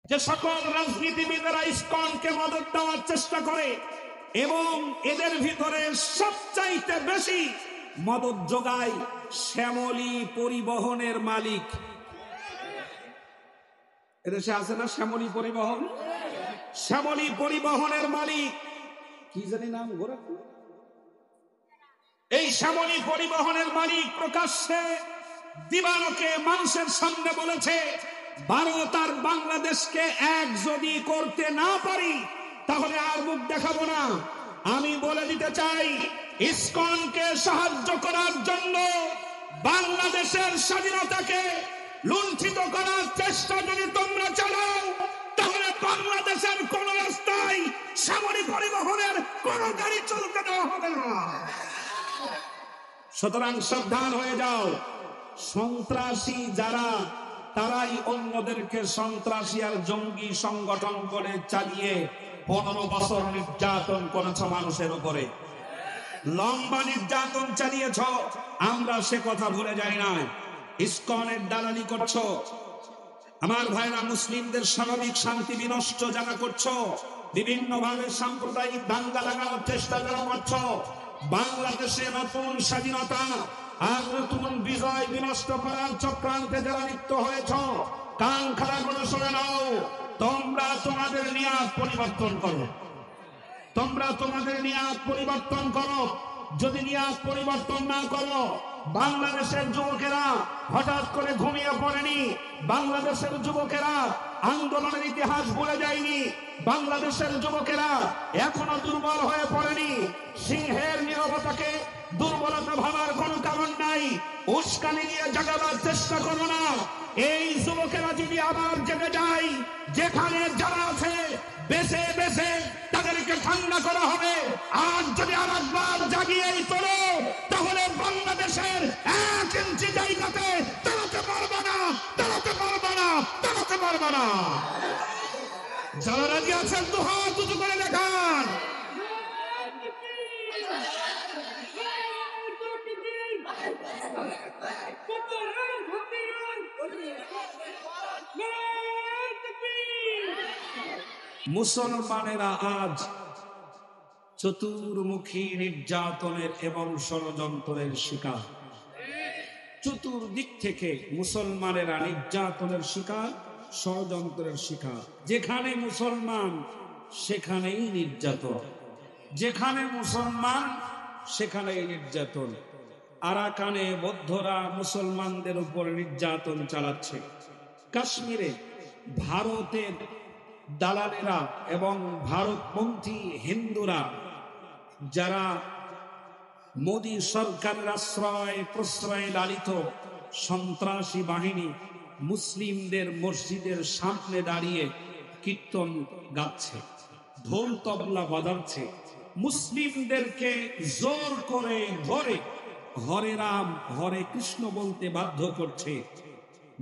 যে সকল রাজনীতিবিদেরা ইসকনকে মদত দেওয়ার চেষ্টা করে এবং এদের ভিতরে সবচাইতে বেশি মদত যোগায় শ্যামলী পরিবহনের মালিক। এদেশে আছে না শ্যামলী পরিবহন? শ্যামলী পরিবহনের মালিক কি জানি নাম, গোরখপুর। এই শ্যামলী পরিবহনের মালিক প্রকাশ্যে দিবালোকে মানুষের সামনে বলেছে, ভারত আর বাংলাদেশকে এক যদি করতে না পারি তাহলে আর মুখ দেখাবো না। আমি বলে দিতে চাই, ইসকনকে সাহায্য করার জন্য বাংলাদেশের স্বাধীনতাকে লুণ্ঠিত করার চেষ্টা যদি তোমরা চালাও, তাহলে বাংলাদেশের কোন রাস্তায় শ্যামলী পরিবহনের কোন গাড়ি চলতে দেওয়া হবে না। সুতরাং সাবধান হয়ে যাও। সন্ত্রাসী যারা, তারাই অন্যদেরকে সন্ত্রাসী আর জঙ্গি সংগঠন করে চালিয়ে 15 বছর নির্যাতন করেছ মানুষের উপরে, লম্বা নির্যাতন চালিয়েছ। আমরা সে কথা ভুলে যাই না। ইসকনের দালালি করছো আমার ভাইরা, মুসলিমদের স্বাভাবিক শান্তি বিনষ্ট যারা করছো, বিভিন্ন ভাবে সাম্প্রদায়িক দাঙ্গা লাগানোর চেষ্টা যারা করছো, বাংলাদেশে নতুন স্বাধীনতা আর নতুন বিজয় বিনষ্ট করার চক্রান্তে যারা লিপ্ত হয়েছ, কান খাড়া করে শুনে নাও। তোমরা তোমাদের নিয়াত পরিবর্তন করো, তোমরা তোমাদের নিয়াত পরিবর্তন করো। যদি নিয়াত পরিবর্তন না করো, বাংলাদেশের যুবকেরা হঠাৎ করে ঘুমিয়ে পড়েনি। বাংলাদেশের যুবকেরা আন্দোলনের ইতিহাস ভুলে যায়নি। বাংলাদেশের যুবকেরা এখনো দুর্বল হয়ে পড়েনি। সিংহের নীরবতাকে দুর্বলতা ভাবার কোনো কারণ নাই। উস্কানি নিয়ে জাগাবার চেষ্টা করো না। এই যুবকেরা যদি আবার জেগে যায়, যেখানে যারা আছে বেছে বেছে তাদেরকে ঠান্ডা করা হবে। আর যদি আরেকবার জাগিয়েই তোলো, তাহলে বাংলাদেশের 1 ইঞ্চি জায়গাতে দাঁড়াতে পারবে না, দাঁড়াতে পারবে না, দাঁড়াতে পারবে না। যারা রাজি আছেন তো হাত উঁচু করে দেখান। মুসলমানেরা আজ চতুর্মুখী নির্যাতনের এবং ষড়যন্ত্রের শিকার। চতুর্দিক থেকে মুসলমানেরা নির্যাতনের শিকার, ষড়যন্ত্রের শিকার। যেখানে মুসলমান সেখানেই নির্যাতন, যেখানে মুসলমান সেখানেই নির্যাতন। আরাকানে বৌদ্ধরা মুসলমানদের উপর নির্যাতন চালাচ্ছে। কাশ্মীরে ভারতের দালালেরা এবং ভারতপন্থী হিন্দুরা, যারা মোদী সরকারের আশ্রয় প্রশ্রয়ে লালিত সন্ত্রাসী বাহিনী, মুসলিমদের মসজিদের সামনে দাঁড়িয়ে কীর্তন গাচ্ছে, ঢোল তবলা বাজাচ্ছে, মুসলিমদেরকে জোর করে ঘরে হরে রাম হরে কৃষ্ণ বলতে বাধ্য করছে।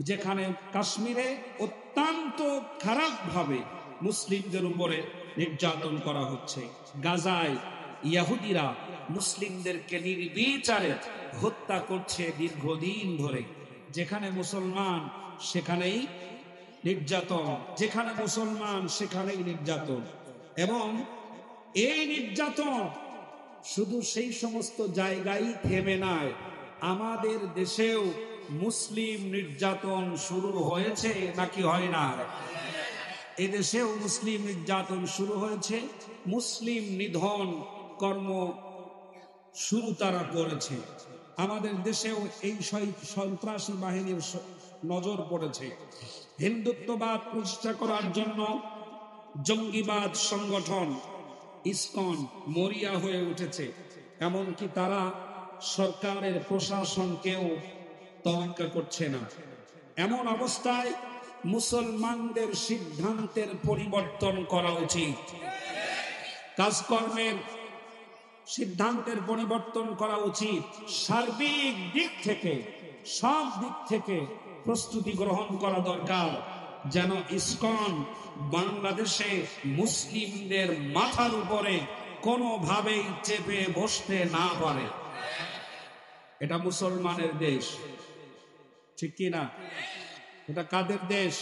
যেখানে কাশ্মীরে অত্যন্ত খারাপ ভাবে মুসলিমদের উপরে নির্যাতন করা হচ্ছে। গাজায় ইহুদিরা মুসলিমদেরকে নির্বিচারে হত্যা করছে দীর্ঘদিন ধরে। যেখানে মুসলমান সেখানেই নির্যাতন, যেখানে মুসলমান সেখানেই নির্যাতন। এবং এই নির্যাতন শুধু সেই সমস্ত জায়গায় থেমে নাই, আমাদের দেশেও মুসলিম নির্যাতন শুরু হয়েছে নাকি হয় না? এদেশেও মুসলিম নির্যাতন শুরু হয়েছে। মুসলিম নিধন কর্ম শুরু তারা করেছে। আমাদের দেশেও এই সন্ত্রাসী বাহিনীর নজর পড়েছে। হিন্দুত্ববাদ প্রতিষ্ঠা করার জন্য জঙ্গিবাদ সংগঠন ইসকন মরিয়া হয়ে উঠেছে। এমনকি তারা সরকারের প্রশাসনকেও তোয়াক্কা করছে না। এমন অবস্থায় মুসলমানদের সিদ্ধান্তের পরিবর্তন করা উচিত, কাজকর্মের সিদ্ধান্তের পরিবর্তন করা উচিত। সার্বিক দিক থেকে, সব দিক থেকে প্রস্তুতি গ্রহণ করা দরকার, যেন ইসকন বাংলাদেশে মুসলিমদের মাথার উপরে কোনোভাবেই চেপে বসতে না পারে। এটা মুসলমানের দেশ, ঠিক কি না? এটা কাদের দেশ?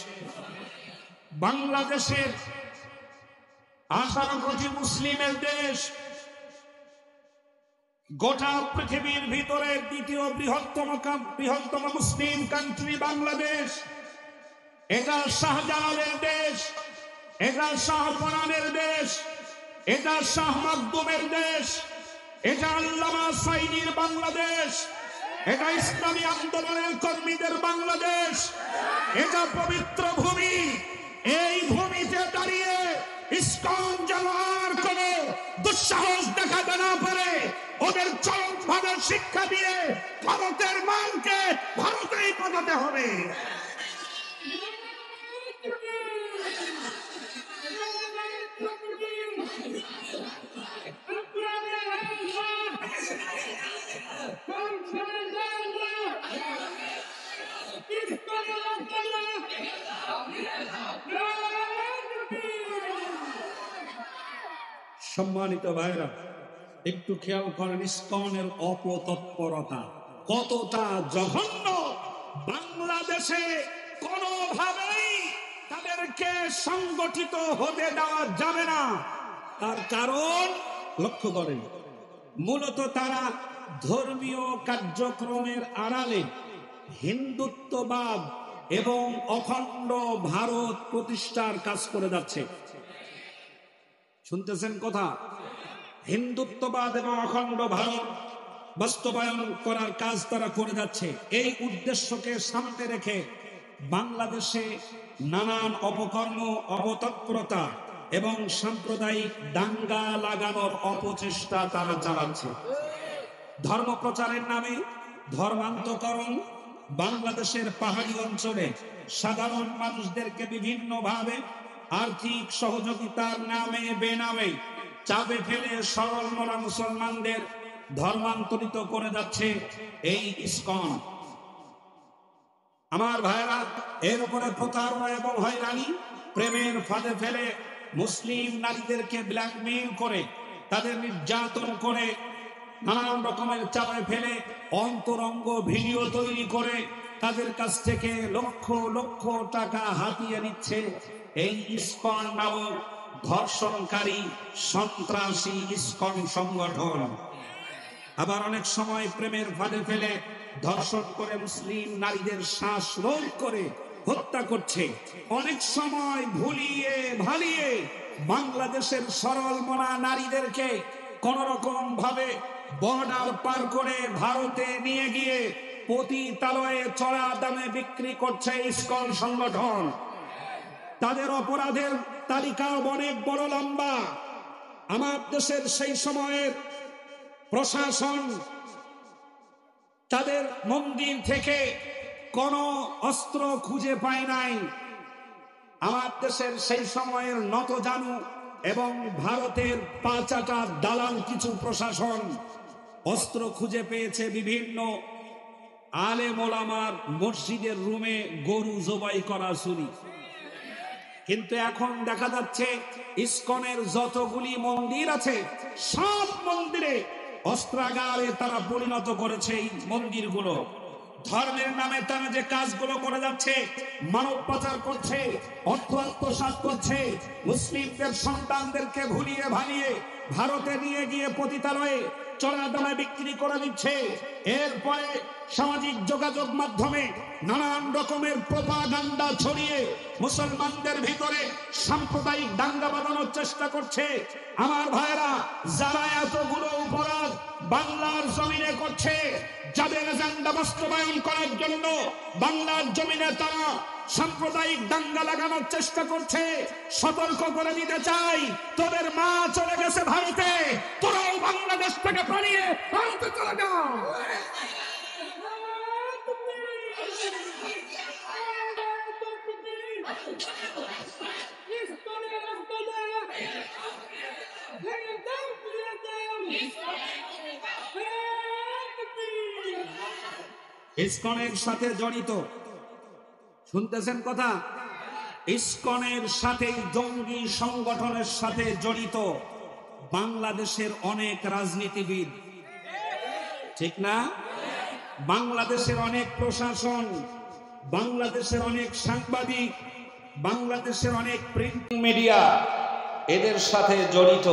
বাংলাদেশের 18 কোটি মুসলিমের দেশ, গোটা পৃথিবীর ভিতরে দ্বিতীয় বৃহত্তম মুসলিম কান্ট্রি বাংলাদেশ। এটা শাহজালালের দেশ, এটা শাহপরানের দেশ, এটা শাহ মাকদুমের দেশ, এটা আল্লামা সাঈদীর বাংলাদেশ, এটা ইসলামী আন্দোলনের কর্মীদের বাংলাদেশ, এটা পবিত্র ভূমি। এই ভূমিতে দাঁড়িয়ে ইসকন যেন আর কোন দুঃসাহস দেখাতে না পারে, ওদের চরমভাবে শিক্ষা দিয়ে ভারতের মানকে ভারতেই পাঠাতে হবে। সম্মানিত ভাইরা, একটু খেয়াল করেন ইসকনের অপতৎপরতা কতটা জঘন্য। বাংলাদেশে কোনোভাবেই তাদেরকে সংগঠিত হতে দেওয়া যাবে না। তার কারণ লক্ষ্য করেন, মূলত তারা ধর্মীয় কার্যক্রমের আড়ালে হিন্দুত্ববাদ এবং অখণ্ড ভারত প্রতিষ্ঠার কাজ করে যাচ্ছে। শুনতেছেন কথা? হিন্দুত্ববাদ এবং অখণ্ড ভারত বাস্তবায়ন করার কাজ তারা করে যাচ্ছে। এই উদ্দেশ্যকে সামনে রেখে বাংলাদেশে নানান অপকর্ম, অপতৎপরতা এবং সাম্প্রদায়িক দাঙ্গা লাগানোর অপচেষ্টা তারা চালাচ্ছে। ধর্ম প্রচারের নামে ধর্মান্তকরণ, বাংলাদেশের পাহাড়ি অঞ্চলে সাধারণ মানুষদেরকে বিভিন্নভাবে আর্থিক সহযোগিতার নামে বেনামে চাপে ফেলে সরল মনা মুসলমানদের ধর্মান্তরিত করে যাচ্ছে এই ইসকন। আমার ভাইরা, এর উপরে প্রতারণা এবং হয়রানি, প্রেমের ফাঁদে ফেলে মুসলিম নারীদেরকে ব্ল্যাকমেইল করে, তাদের নির্যাতন করে, নানান রকমের চাপে ফেলে অন্তরঙ্গ ভিডিও তৈরি করে তাদের কাছ থেকে লক্ষ লক্ষ টাকা হাতিয়ে নিচ্ছে এই ইসকন নামক ধর্ষণকারী সন্ত্রাসী ইসকন সংগঠন। আবার অনেক সময় প্রেমের ফাঁদে ফেলে ধর্ষণ করে মুসলিম নারীদের শ্বাস রোধ করে হত্যা করছে। অনেক সময় ভুলিয়ে ভালিয়ে বাংলাদেশের সরল মনা নারীদেরকে কোন রকম ভাবে বর্ডার পার করে ভারতে নিয়ে গিয়ে পতিতালয়ে চড়া দামে বিক্রি করছে ইসকন সংগঠন। তাদের অপরাধের তালিকা অনেক বড় লম্বা। আমার দেশের সেই সময়ের প্রশাসন তাদের মন্দির থেকে কোনো অস্ত্র খুঁজে পায় নাই। আমার দেশের সেই সময়ের নতজানু এবং ভারতের পাঁচাটা দালাল কিছু প্রশাসন অস্ত্র খুঁজে পেয়েছে বিভিন্ন আলেম ওলামার মসজিদের রুমে গরু জবাই করা ছুরি। কিন্তু এখন দেখা যাচ্ছে ইসকনের যতগুলি মন্দির আছে সব মন্দিরে অস্ত্রাগারে তারা পরিণত করেছে এই মন্দিরগুলো। ধর্মের নামে তারা যে কাজগুলো করে যাচ্ছে, মানব পাচার করছে, অর্থ আত্মসাৎ করছে, মুসলিমদের সন্তানদেরকে ভুলিয়ে ভালিয়ে ভারতে নিয়ে গিয়ে পতিতালয়ে চড়া দামে বিক্রি করে দিচ্ছে। এরপরে সামাজিক যোগাযোগ মাধ্যমে নানান রকমের প্রোপাগান্ডা ছড়িয়ে মুসলমানদের ভিতরে সাম্প্রদায়িক দাঙ্গা বাঁধানোর চেষ্টা করছে। আমার ভাইরা, যারা এতগুলো অপরাধ বাংলার জমিনে করছে, যাদের এজেন্ডা বাস্তবায়ন করার জন্য বাংলার জমিনে তারা সাম্প্রদায়িক দাঙ্গা লাগানোর চেষ্টা করছে, সতর্ক করে দিতে চাই, তোদের মা চলে গেছে ভারতে, তোরাও বাংলাদেশ থেকে পালিয়ে ভারতে চলে যাও। ইসকনের সাথে জড়িত, শুনতেছেন কথা? ইসকনের সাথে, জঙ্গি সংগঠনের সাথে জড়িত বাংলাদেশের অনেক রাজনীতিবিদ, ঠিক না? বাংলাদেশের অনেক প্রশাসন, বাংলাদেশের অনেক সাংবাদিক, বাংলাদেশের অনেক প্রিন্ট মিডিয়া এদের সাথে জড়িত।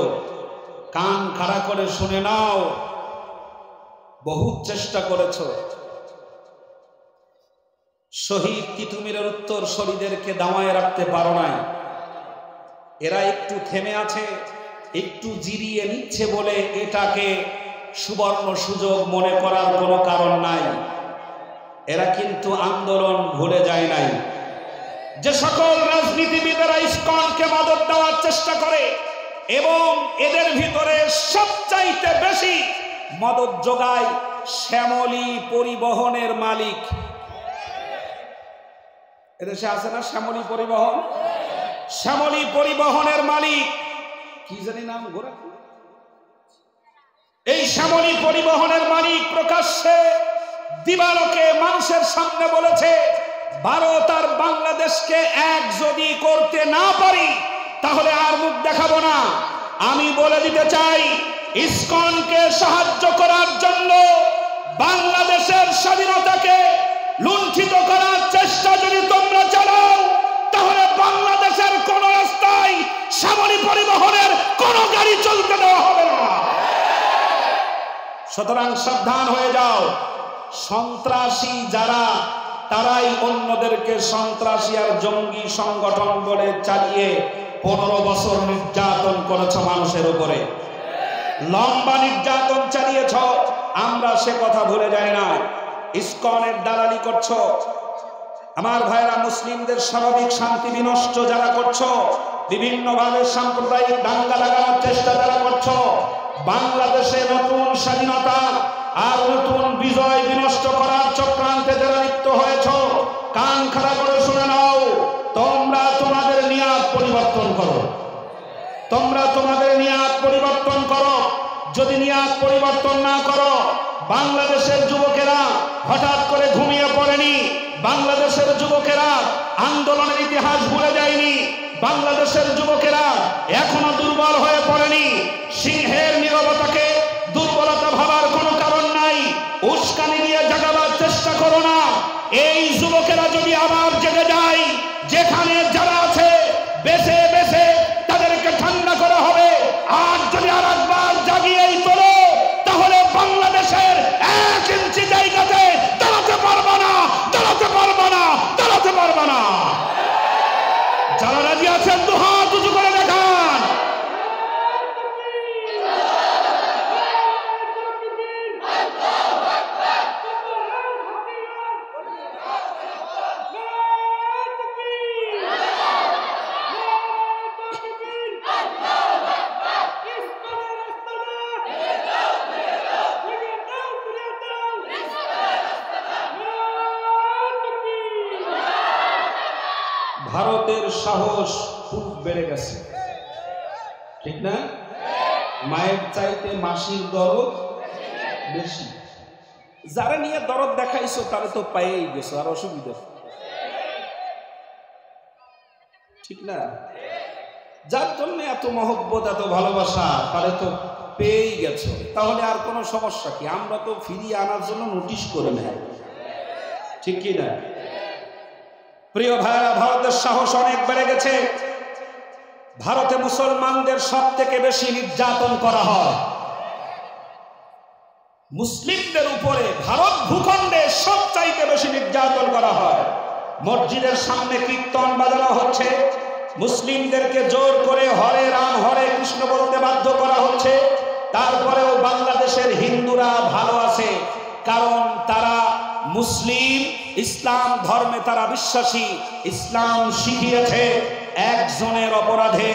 কান খাড়া করে শুনে নাও, বহু চেষ্টা করেছ, শহীদ তিতুমীরের উত্তরসূরিদেরকে দামায় রাখতে পারো নাই। এরা একটু থেমে আছে, একটু জিরিয়ে নিচ্ছে বলে এটাকে সুবর্ণ সুযোগ মনে করার কোনো কারণ নাই। এরা কিন্তু আন্দোলন ভুলে যায় নাই। যে সকল রাজনীতিবিদেরা ইসকনকে মদদ দেওয়ার চেষ্টা করে এবং এদের ভিতরে সবচাইতে বেশি মদদ যোগায় শ্যামলী পরিবহনের মালিক। এদেশে আছে না শ্যামলী পরিবহন? শ্যামলী পরিবহনের মালিক কি জানি নাম, গোরা। এই শ্যামলী পরিবহনের মালিক প্রকাশ্যে দিবালোকে মানুষের সামনে বলেছে, ভারত আর বাংলাদেশকে এক যদি করতে না পারি তাহলে আর মুখ দেখাবো না। আমি বলে দিতে চাই, ইসকনকে সাহায্য করার জন্য বাংলাদেশের স্বাধীনতাকে লুণ্ঠিত করার চেষ্টা যদি তোমরা চালাও, তাহলে বাংলাদেশের কোন রাস্তায় শ্যামলী পরিবহনের কোন গাড়ি চলতে দেওয়া হবে না। সুতরাং সাবধান হয়ে যাও। সন্ত্রাসী যারা, তারাই অন্যদেরকে সন্ত্রাসী আর জঙ্গি সংগঠন বলে চালিয়ে 15 বছর নির্যাতন করেছ মানুষের উপরে, লম্বা নির্যাতন চালিয়েছ। আমরা সে কথা ভুলে যাই না। ইসকনের দালালি করছো আমার ভাইরা, মুসলিমদের স্বাভাবিক শান্তি বিনষ্ট যারা করছো, বিভিন্নভাবে সাম্প্রদায়িক দাঙ্গা লাগানোর চেষ্টা যারা করছো, বাংলাদেশে নতুন স্বাধীনতা আর নতুন বিজয় বিনষ্ট করার চক্রান্তে যারা লিপ্ত হয়েছ, কান খাড়া করে শুনে নাও, তোমরা তোমাদের নিয়াত পরিবর্তন করো। তোমরা তোমাদের নিয়াত পরিবর্তন করো। যদি নিয়াত পরিবর্তন না করো, বাংলাদেশের যুবকেরা হঠাৎ করে ঘুমিয়ে পড়েনি। বাংলাদেশের যুবকেরা আন্দোলনের ইতিহাস ভুলে যায়নি। বাংলাদেশের যুবকেরা এখনো দুর্বল হয়ে পড়েনি। সিংহের নীরবতাকে দুর্বলতা ভাবার কোনো কারণ নাই। উস্কানি দিয়ে জাগাবার চেষ্টা করো না। এই যুবকেরা যদি আবার জেগে যায়, যেখানে যারা আছে বেছে বেছে তাদেরকে ঠান্ডা করা হবে। আর যদি আর একবার জাগিয়েই তোলো, তাহলে বাংলাদেশের 1 ইঞ্চি জায়গাতে দাঁড়াতে পারবে না, দাঁড়াতে পারবে না, দাঁড়াতে পারবে না। যারা রাজি আছেন দু হাত উঁচু করে দেখান। ভারতের সাহস খুব বেড়ে গেছে, ঠিক না? মায়ের চাইতে মাসির দরদ বেশি। যারা নিয়ে দরদ দেখাইছো তারা তো পাইয়েই গেছো, আর অসুবিধা, ঠিক না? যার জন্য এত মহব্বত, এত ভালোবাসা, তারে তো পেয়েই গেছো, তাহলে আর কোনো সমস্যা কি? আমরা তো ফিরিয়ে আনার জন্য নোটিশ করে নেয়, ঠিক কি না? প্রিয় ভাইরা, ভারতের সাহস অনেক বেড়ে গেছে। ভারতে মুসলমানদের সব থেকে বেশি নির্যাতন করা হয়। মুসলিমদের উপরে ভারত ভূখণ্ডে সবচাইতে বেশি নির্যাতন করা হয়। মসজিদের সামনে কীর্তন বাজানো হচ্ছে, মুসলিমদেরকে জোর করে হরে রাম হরে কৃষ্ণ বলতে বাধ্য করা হচ্ছে। তারপরেও বাংলাদেশের হিন্দুরা ভালো আছে, কারণ তারা মুসলিম, ইসলাম ধর্মে তারা বিশ্বাসী। ইসলাম শিখিয়েছে একজনের অপরাধে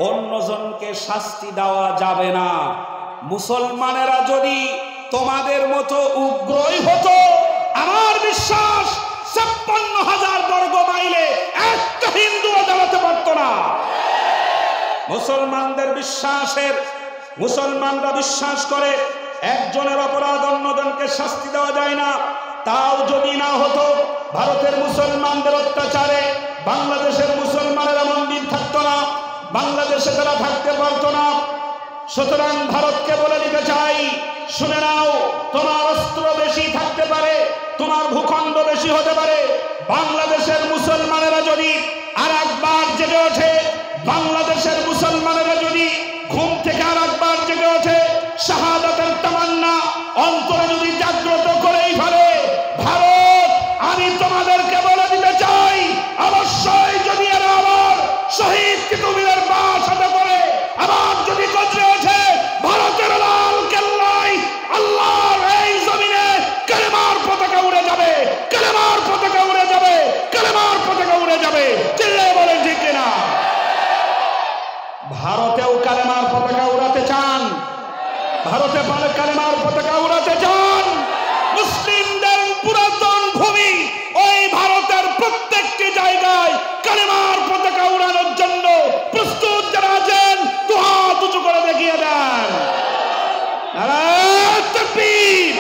অন্যজনকে শাস্তি দেওয়া যাবে না। মুসলমানেরা যদি তোমাদের মতো উগ্রই হতো, আমার বিশ্বাস 56,000 বর্গ মাইলে একটা হিন্দুও দাঁড়াতে পারত না। মুসলমানরা বিশ্বাস করে একজনের অপরাধ অন্যজনকে শাস্তি দেওয়া যায় না। তাও যদি না হতো, ভারতের মুসলমানদের অত্যাচারে বাংলাদেশের মুসলমানেরা মন্দির থাকতো না, বাংলাদেশে তারা থাকতে পারতো না। সুতরাং ভারতকে বলে দিতে চাই, শুনে নাও, তোমার অস্ত্র বেশি থাকতে পারে, তোমার ভূখণ্ড বেশি হতে পারে, বাংলাদেশের মুসলমানেরা যদি আর একবার জেগে ওঠে, বাংলাদেশের মুসলমানেরা যদি ঘুম থেকে আর একবার জেগে ওঠে, শাহাদাতের তামান্না অন্তরে যদি জাগ্রত করেই ফেলে, ভারত, আমি তোমাদেরকে বলে দিতে চাই, অবশ্যই যদি এরা আবার শহীদ কুতুবুদ্দিনের বাসাতে করে আবার যদি গর্জে ওঠে, ভারতের লাল কেল্লায় আল্লাহর এই জমিনে কালেমার পতাকা উড়ে যাবে, কালেমার পতাকা উড়ে যাবে, কালেমার পতাকা উড়ে যাবে। চিল্লায়ে বলেন ঠিক কিনা? ভারতেও কালেমার পতাকা উড়াতে চান? ভারতে কালেমার পতাকা উড়াতে চান? মুসলিমদের পুরাতন ভূমি ওই ভারতের প্রত্যেকটি জায়গায় কালেমার পতাকা উড়ানোর জন্য প্রস্তুত যারা আছেন, দু হাত উঁচু করে দেখিয়ে দেন। নারায়ে তাকবীর।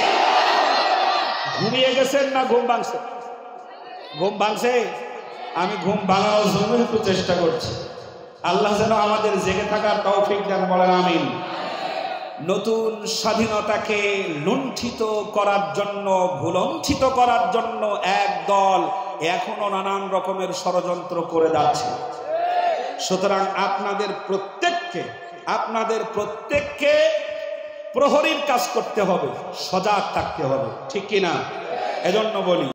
ঘুমিয়ে গেছেন না ঘুম ভাঙছে? ঘুম ভাঙছে? আমি ঘুম ভাঙানোর জন্য একটু চেষ্টা করছি। আল্লাহ যেন আমাদের জেগে থাকার তৌফিক দান, বলেন আমিন। নতুন স্বাধীনতাকে লুণ্ঠিত করার জন্য, ভুলণ্ঠিত করার জন্য এক দল এখনো নানান রকমের ষড়যন্ত্র করে যাচ্ছে। সুতরাং আপনাদের প্রত্যেককে প্রহরীর কাজ করতে হবে, সজাগ থাকতে হবে, ঠিক কিনা? এজন্য বলি